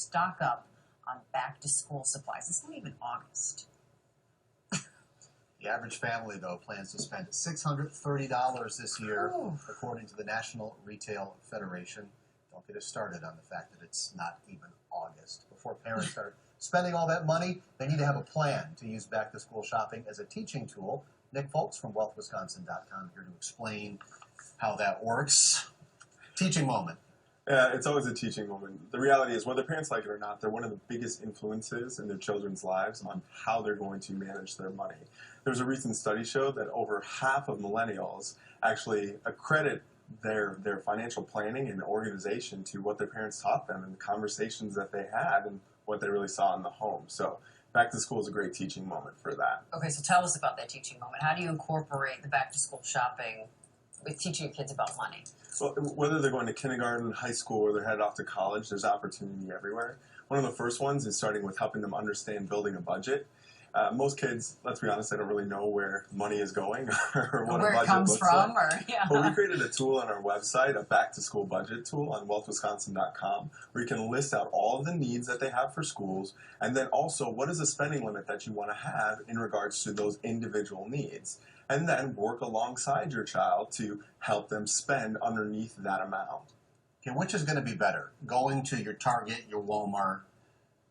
stock up on back-to-school supplies. It's not even August. The average family, though, plans to spend $630 this year, according to the National Retail Federation. Don't get us started on the fact that it's not even August. Before parents start spending all that money, they need to have a plan to use back-to-school shopping as a teaching tool. Nick Foulks from wealthwisconsin.com here to explain how that works. Teaching moment. Yeah, it's always a teaching moment. The reality is, whether parents like it or not, they're one of the biggest influences in their children's lives on how they're going to manage their money. There's a recent study showed that over half of millennials actually accredit their financial planning and organization to what their parents taught them and the conversations that they had and what they really saw in the home. So back to school is a great teaching moment for that. Okay, so tell us about that teaching moment. How do you incorporate the back-to-school shopping with teaching your kids about money? Well, whether they're going to kindergarten, high school, or they're headed off to college, there's opportunity everywhere. One of the first ones is starting with helping them understand building a budget. Most kids, let's be honest, they don't really know where money is going or what where a budget it comes looks from, like. Yeah. But we created a tool on our website, a back-to-school budget tool on wealthwisconsin.com, where you can list out all of the needs that they have for schools, and then also what is the spending limit that you want to have in regards to those individual needs. And then work alongside your child to help them spend underneath that amount. Okay, which is going to be better? Going to your Target, your Walmart,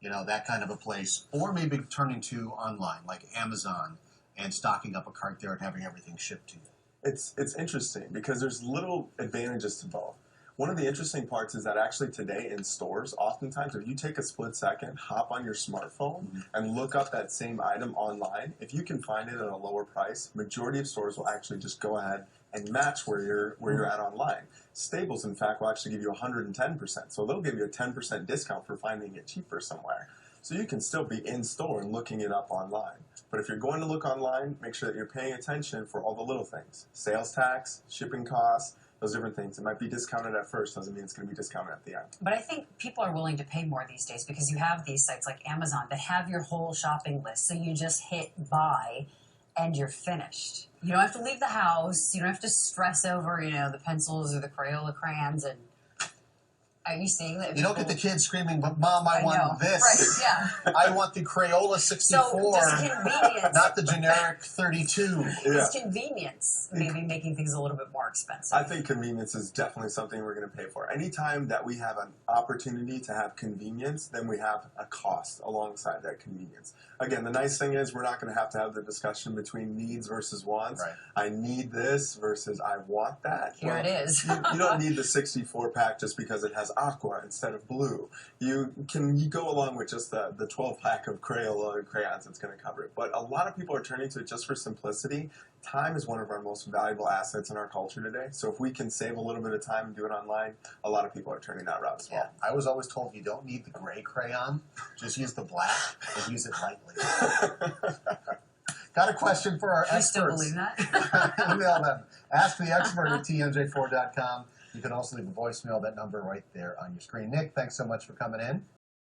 you know, that kind of a place, or maybe turning to online, like Amazon, and stocking up a cart there and having everything shipped to you? It's interesting because there's little advantages to both. One of the interesting parts is that actually today in stores, oftentimes if you take a split second, hop on your smartphone and look up that same item online, if you can find it at a lower price, majority of stores will actually just go ahead and match where you're at online. Staples, in fact, will actually give you 110%. So they'll give you a 10% discount for finding it cheaper somewhere. So you can still be in store and looking it up online. But if you're going to look online, make sure that you're paying attention for all the little things. Sales tax, shipping costs, those different things. It might be discounted at first, doesn't mean it's going to be discounted at the end. But I think people are willing to pay more these days because you have these sites like Amazon that have your whole shopping list. So you just hit buy and you're finished. You don't have to leave the house. You don't have to stress over, you know, the pencils or the Crayola crayons. And are you seeing that? You don't get the kids screaming, but Mom, I want this. Right, yeah. I want the Crayola 64, so does convenience, not the generic 32. Is convenience maybe making things a little bit more expensive? I think convenience is definitely something we're going to pay for. Anytime that we have an opportunity to have convenience, then we have a cost alongside that convenience. Again, the nice thing is we're not going to have the discussion between needs versus wants. Right. I need this versus I want that. Here it is. you don't need the 64-pack just because it has aqua instead of blue. You go along with just the 12-pack of Crayola and crayons. It's going to cover it. But a lot of people are turning to it just for simplicity. Time is one of our most valuable assets in our culture today. So if we can save a little bit of time and do it online, a lot of people are turning that route as well. Yeah. I was always told you don't need the gray crayon. Just use the black and use it lightly. Got a question for our experts. You still believe that? Email them. Ask the expert at tmj4.com. You can also leave a voicemail, that number right there on your screen. Nick, thanks so much for coming in.